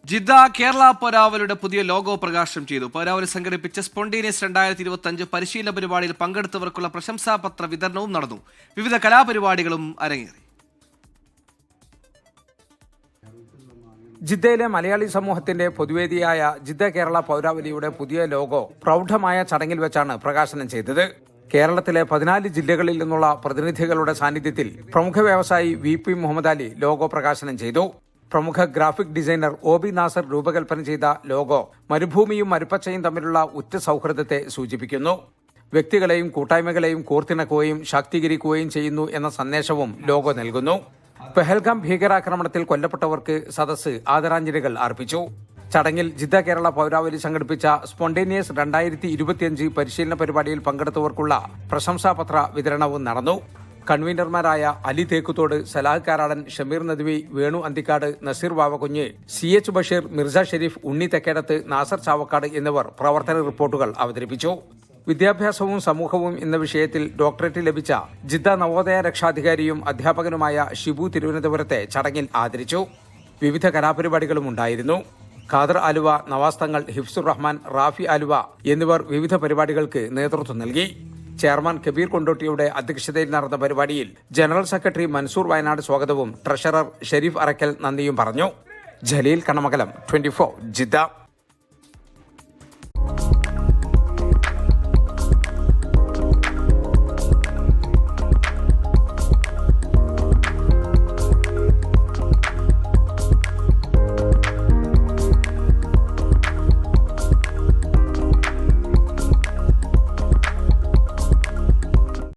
Jeddah Kerala പൗരാവലിയുടെ പുതിയ logo പ്രകാശനം ചെയ്തു. പൗരാവലി സംഘടിപ്പിച്ച സ്പോണ്ടേനിയസ് 2025 പരിശീലന പരിപാടിയിൽ പങ്കെടുത്തവർക്കുള്ള പ്രശംസാപത്ര വിതരണവും നടന്നു. വിവിധ കലാപരിപാടികളും അരങ്ങേറി. ജിദ്ദയിലെ മലയാളി സമൂഹത്തിന്റെ പൊതുവേദിയായ ജിദ്ദ കേരള പൗരാവലിയുടെ പുതിയ ലോഗോ പ്രൗഢമായ ചടങ്ങിൽ വെച്ചാണ് പ്രകാശനം ചെയ്തത്. കേരളത്തിലെ 14 ജില്ലകളിൽ നിന്നുള്ള പ്രതിനിധികളുടെ സാന്നിധ്യത്തിൽ പ്രമുഖ വ്യവസായി VP മുഹമ്മദ് അലി ലോഗോ പ്രകാശനം ചെയ്തു. പ്രമുഖ ഗ്രാഫിക് ഡിസൈനർ OB നാസർ രൂപകൽപ്പന ചെയ്ത ലോഗോ മരുഭൂമിയും മരുപ്പച്ചയും തമ്മിലുള്ള ഉറ്റ സൗഹൃദത്തെ സൂചിപ്പിക്കുന്നു. വ്യക്തികളെയും കൂട്ടായ്മകളെയും കോർത്തിണക്കുകയും ശാക്തീകരിക്കുകയും ചെയ്യുന്നു എന്ന സന്ദേശവും ലോഗോ നൽകുന്നു. പെഹൽഗാം ഭീകരാക്രമണത്തിൽ കൊല്ലപ്പെട്ടവർക്ക് സദസ്സ് ആദരാഞ്ജലികൾ അർപ്പിച്ചു. ചടങ്ങിൽ ജിദ്ദ കേരള പൗരാവലി സംഘടിപ്പിച്ച സ്പോണ്ടേനിയസ് 2025 പരിശീലന പരിപാടിയിൽ പങ്കെടുത്തവർക്കുള്ള പ്രശംസാപത്ര വിതരണവും നടന്നു. കൺവീനർമാരായ അലി തേക്കുത്തോട്, സലാഹ് കാരാടൻ, ഷമീർ നദ്വി, വേണു അന്തിക്കാട്, നസീർ വാവകുഞ്ഞ്, CH ബഷീർ, മിർസ ഷെരീഫ്, ഉണ്ണി തെക്കേടത്ത്, നാസർ ചാവക്കാട് എന്നിവർ പ്രവർത്തന റിപ്പോർട്ടുകൾ അവതരിപ്പിച്ചു. വിദ്യാഭ്യാസവും സമൂഹവും എന്ന വിഷയത്തിൽ ഡോക്ടറേറ്റ് ലഭിച്ച ജിദ്ദ നവോദയ രക്ഷാധികാരിയും അധ്യാപകനുമായ ഷിബു തിരുവനന്തപുരത്തെ ചടങ്ങിൽ ആദരിച്ചു. വിവിധ കലാപരിപാടികളും ഉണ്ടായിരുന്നു. ഖാദർ ആലുവ, നവാസ് തങ്ങൾ, ഹിഫ്സുർ റഹ്മാൻ, റാഫി ആലുവ എന്നിവർ വിവിധ പരിപാടികൾക്ക് നേതൃത്വം നൽകി. ചെയർമാൻ കബീർ കൊണ്ടോട്ടിയുടെ അധ്യക്ഷതയിൽ നടന്ന പരിപാടിയിൽ ജനറൽ സെക്രട്ടറി മൻസൂർ വയനാട് സ്വാഗതവും ട്രഷറർ ഷെരീഫ് അറക്കൽ നന്ദിയും പറഞ്ഞു. ജലീൽ കണമകലം, 24 ജിദ്ദ.